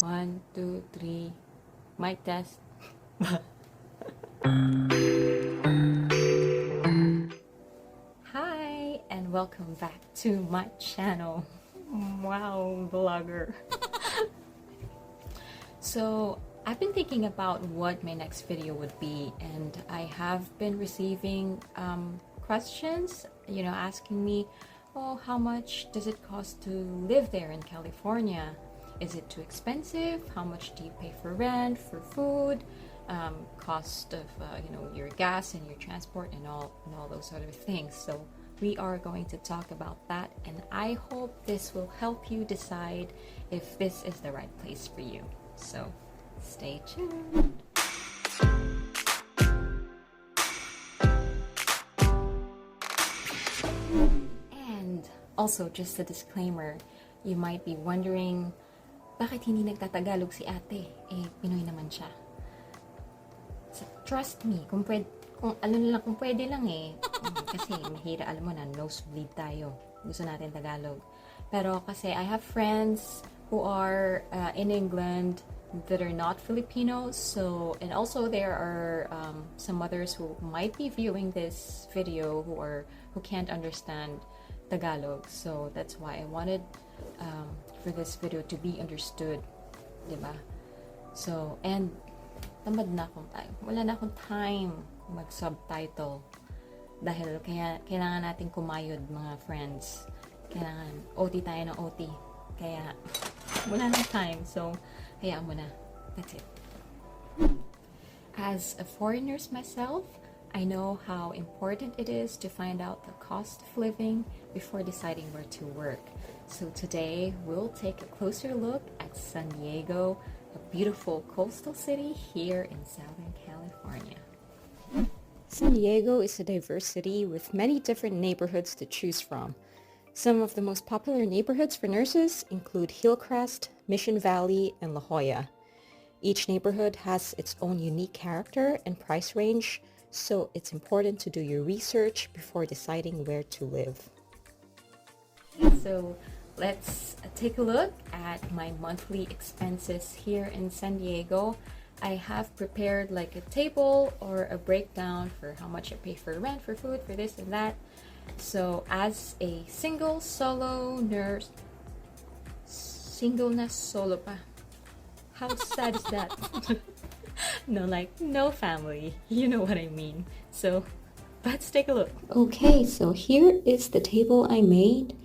One, two, three. Mic test. Hi, and welcome back to my channel. Wow, vlogger. So, I've been thinking about what my next video would be, and I have been receiving questions, asking me, oh, how much does it cost to live there in California? Is it too expensive? How much do you pay for rent, for food, cost of your gas and your transport and all those sort of things. So we are going to talk about that, and I hope this will help you decide if this is the right place for you. So stay tuned. And also, just a disclaimer, you might be wondering, bakit hindi nagtatagalog si ate? Pinoy naman siya. So, trust me, kung pwede lang kasi mahira, alam mo na, nosebleed tayo. Gusto natin Tagalog. Pero kasi I have friends who are in England that are not Filipinos, and also there are some others who might be viewing this video who can't understand Tagalog. So that's why I wanted for this video to be understood, diba? So, and tamad na akong time. Wala na akong time mag-subtitle dahil kailangan natin kumayod, mga friends. Kailangan OT tayo ng OT. Kaya wala na time. So, hayaan mo na. That's it. As a foreigner myself, I know how important it is to find out the cost of living before deciding where to work. So today, we'll take a closer look at San Diego, a beautiful coastal city here in Southern California. San Diego is a diverse city with many different neighborhoods to choose from. Some of the most popular neighborhoods for nurses include Hillcrest, Mission Valley, and La Jolla. Each neighborhood has its own unique character and price range, so it's important to do your research before deciding where to live. So let's take a look at my monthly expenses here in San Diego. I have prepared like a table or a breakdown for how much I pay for rent, for food, for this and that. So as a single solo nurse, single na solo pa. How sad is that? No family. You know what I mean. So let's take a look. Okay, so here is the table I made.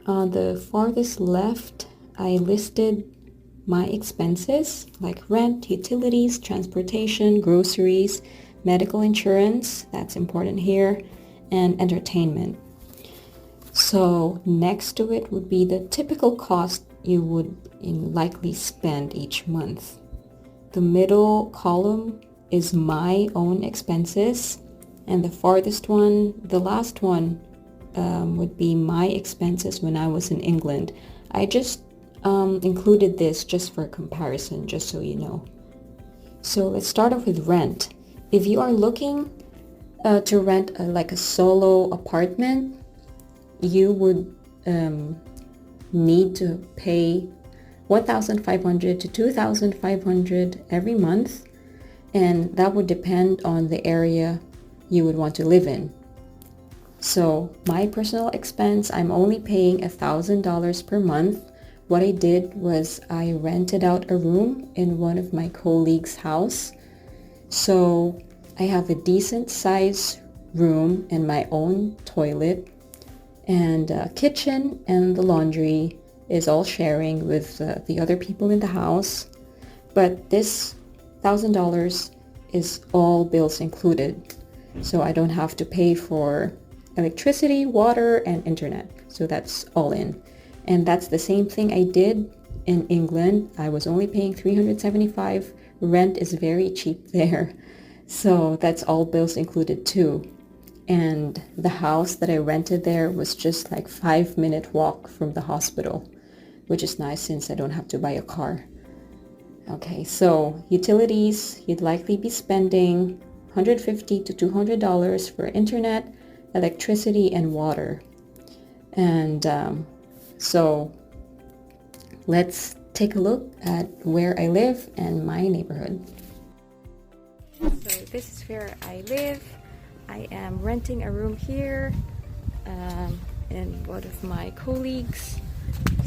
On the farthest left, I listed my expenses like rent, utilities, transportation, groceries, medical insurance, that's important here, and entertainment. So next to it would be the typical cost you would likely spend each month. The middle column is my own expenses, and the farthest one, the last one, would be my expenses when I was in England. I just included this just for comparison, just so you know. So let's start off with rent. If you are looking to rent like a solo apartment, you would need to pay $1,500 to $2,500 every month, and that would depend on the area you would want to live in. So my personal expense, I'm only paying $1,000 per month. What I did was I rented out a room in one of my colleagues' house. So I have a decent size room and my own toilet, and kitchen, and the laundry is all sharing with the other people in the house. But this $1,000 is all bills included. So I don't have to pay for electricity, water, and internet. So that's all in. And that's the same thing I did in England. I was only paying $375. Rent is very cheap there. So that's all bills included too. And the house that I rented there was just like 5-minute walk from the hospital, which is nice since I don't have to buy a car. Okay, so utilities, you'd likely be spending $150 to $200 for internet, electricity, and water. And so let's take a look at where I live and my neighborhood. So this is where I live. I am renting a room here and one of my colleagues.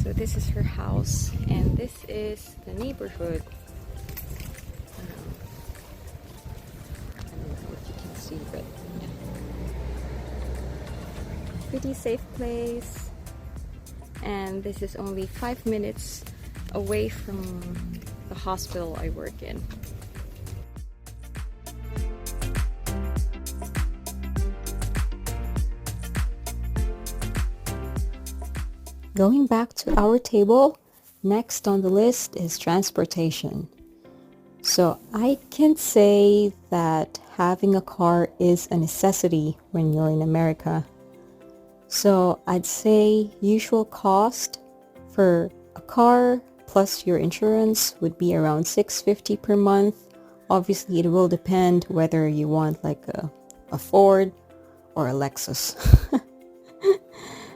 So this is her house and this is the neighborhood. I don't know if you can see, but yeah. Pretty safe place. And this is only 5 minutes away from the hospital I work in. Going back to our table, next on the list is transportation. So I can say that having a car is a necessity when you're in America. So I'd say usual cost for a car plus your insurance would be around $650 per month. Obviously, it will depend whether you want like a Ford or a Lexus.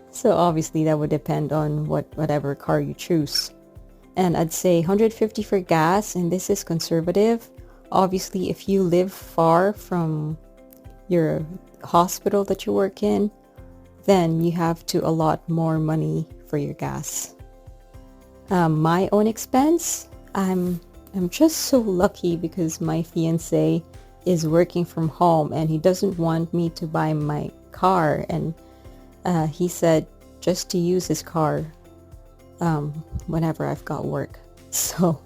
So obviously that would depend on whatever car you choose. And I'd say $150 for gas, and this is conservative. Obviously, if you live far from your hospital that you work in, then you have to allot more money for your gas. My own expense, I'm just so lucky because my fiance is working from home and he doesn't want me to buy my car, and he said just to use his car whenever I've got work. So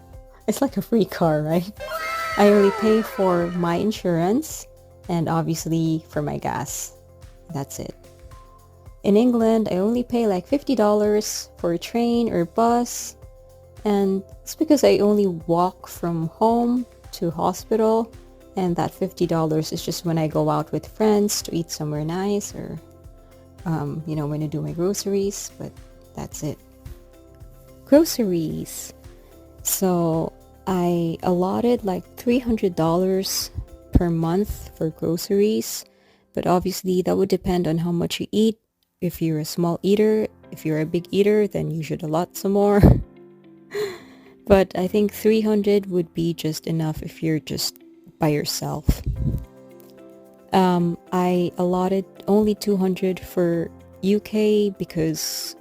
it's like a free car, right? I only pay for my insurance and obviously for my gas. That's it. In England, I only pay like $50 for a train or bus, and it's because I only walk from home to hospital, and that $50 is just when I go out with friends to eat somewhere nice or when I do my groceries, but that's it. Groceries. So I allotted like $300 per month for groceries, but obviously that would depend on how much you eat. If you're a small eater, if you're a big eater, then you should allot some more. But I think 300 would be just enough if you're just by yourself. I allotted only 200 for UK because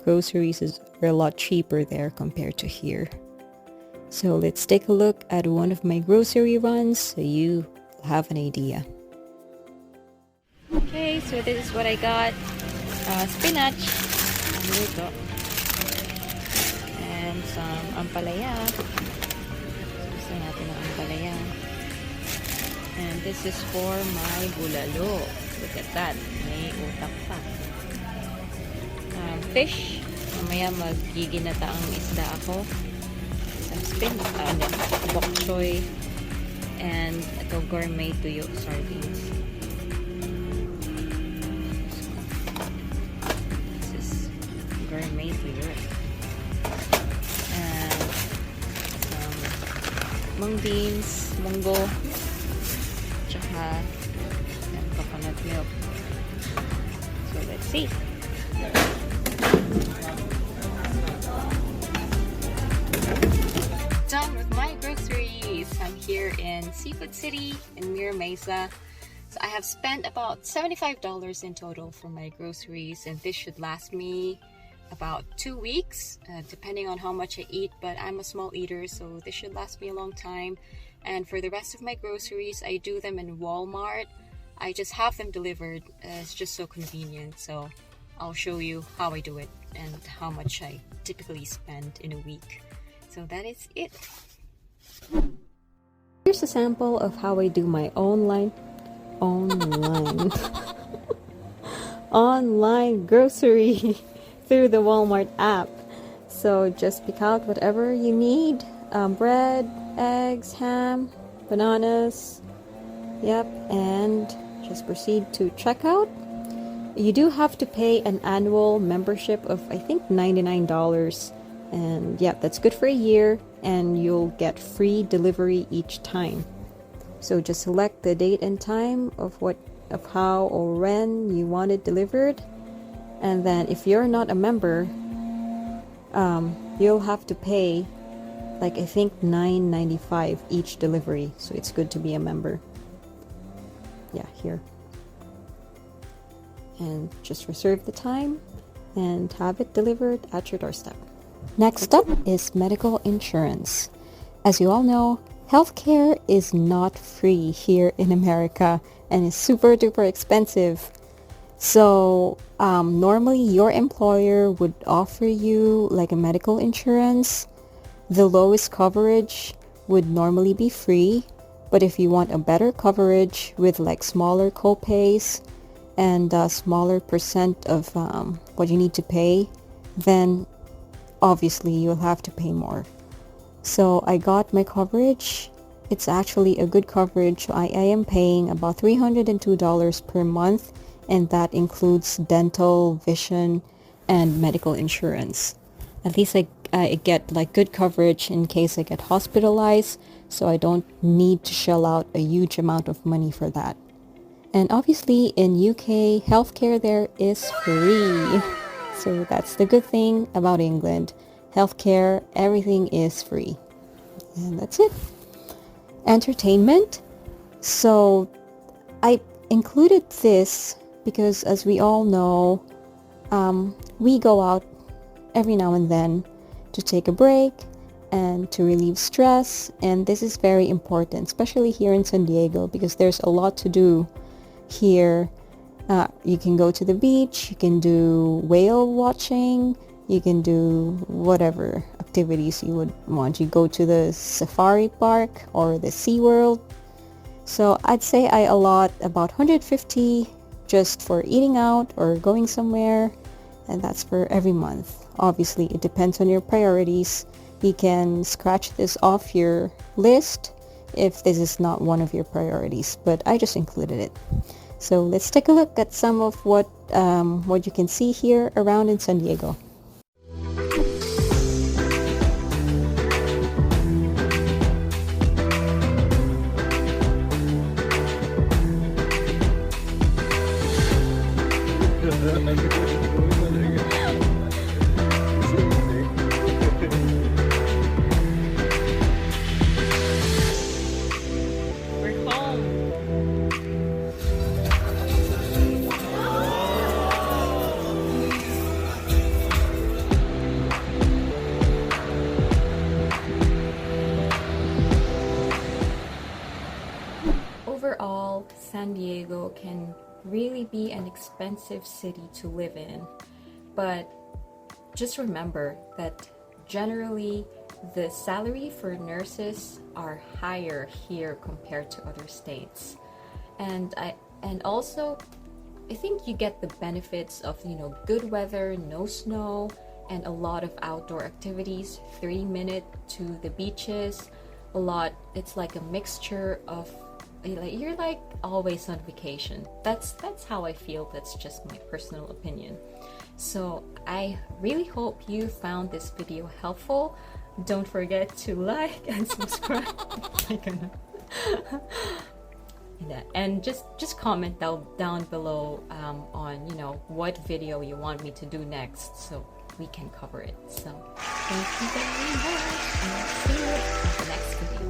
groceries are a lot cheaper there compared to here. So let's take a look at one of my grocery runs so you have an idea. Okay, so this is what I got. Spinach, and some ampalaya. Gusto natin ng ampalaya. And this is for my bulalo. Look at that. May utak pa. Fish. Mamaya magiginata ang isda ako. Some bok choy. And ito gourmet tuyo sardines. This is gourmet tuyo. And some mung beans, munggo. Tsaka coconut milk. So let's see. Done with my groceries. I'm here in Seafood City in Mira Mesa. So I have spent about $75 in total for my groceries, and this should last me about 2 weeks, depending on how much I eat, but I'm a small eater, so this should last me a long time. And for the rest of my groceries, I do them in Walmart. I just have them delivered. It's just so convenient, so I'll show you how I do it and how much I typically spend in a week. So that is it. Here's a sample of how I do my online grocery through the Walmart app. So just pick out whatever you need. Bread, eggs, ham, bananas. Yep, and just proceed to checkout. You do have to pay an annual membership of I think $99, and yeah, that's good for a year, and you'll get free delivery each time. So just select the date and time of how or when you want it delivered, and then if you're not a member, you'll have to pay like I think $9.95 each delivery, so it's good to be a member. Yeah, here. And just reserve the time and have it delivered at your doorstep. Next up is medical insurance. As you all know, healthcare is not free here in America and is super duper expensive. So normally your employer would offer you like a medical insurance. The lowest coverage would normally be free, but if you want a better coverage with like smaller co-pays and a smaller percent of what you need to pay, then obviously you'll have to pay more. So I got my coverage. It's actually a good coverage. I am paying about $302 per month, and that includes dental, vision, and medical insurance. At least I get like good coverage in case I get hospitalized, so I don't need to shell out a huge amount of money for that. And obviously in UK, healthcare there is free. So that's the good thing about England. Healthcare, everything is free. And that's it. Entertainment. So I included this because, as we all know, we go out every now and then to take a break and to relieve stress, and this is very important, especially here in San Diego, because there's a lot to do here. You can go to the beach, you can do whale watching, you can do whatever activities you would want. You go to the safari park or the SeaWorld. So I'd say I allot about $150 just for eating out or going somewhere, and that's for every month. Obviously, it depends on your priorities. You can scratch this off your list if this is not one of your priorities, but I just included it. So let's take a look at some of what you can see here around in San Diego. Overall, San Diego can really be an expensive city to live in, but just remember that generally the salary for nurses are higher here compared to other states, and also I think you get the benefits of, you know, good weather, no snow, and a lot of outdoor activities. 3 minutes to the beaches, a lot. It's like a mixture of, you're like always on vacation. That's how I feel. That's just my personal opinion. So I really hope you found this video helpful. Don't forget to like and subscribe. And just comment down below on, you know, what video you want me to do next, so we can cover it. So thank you very much, and I'll see you in the next video.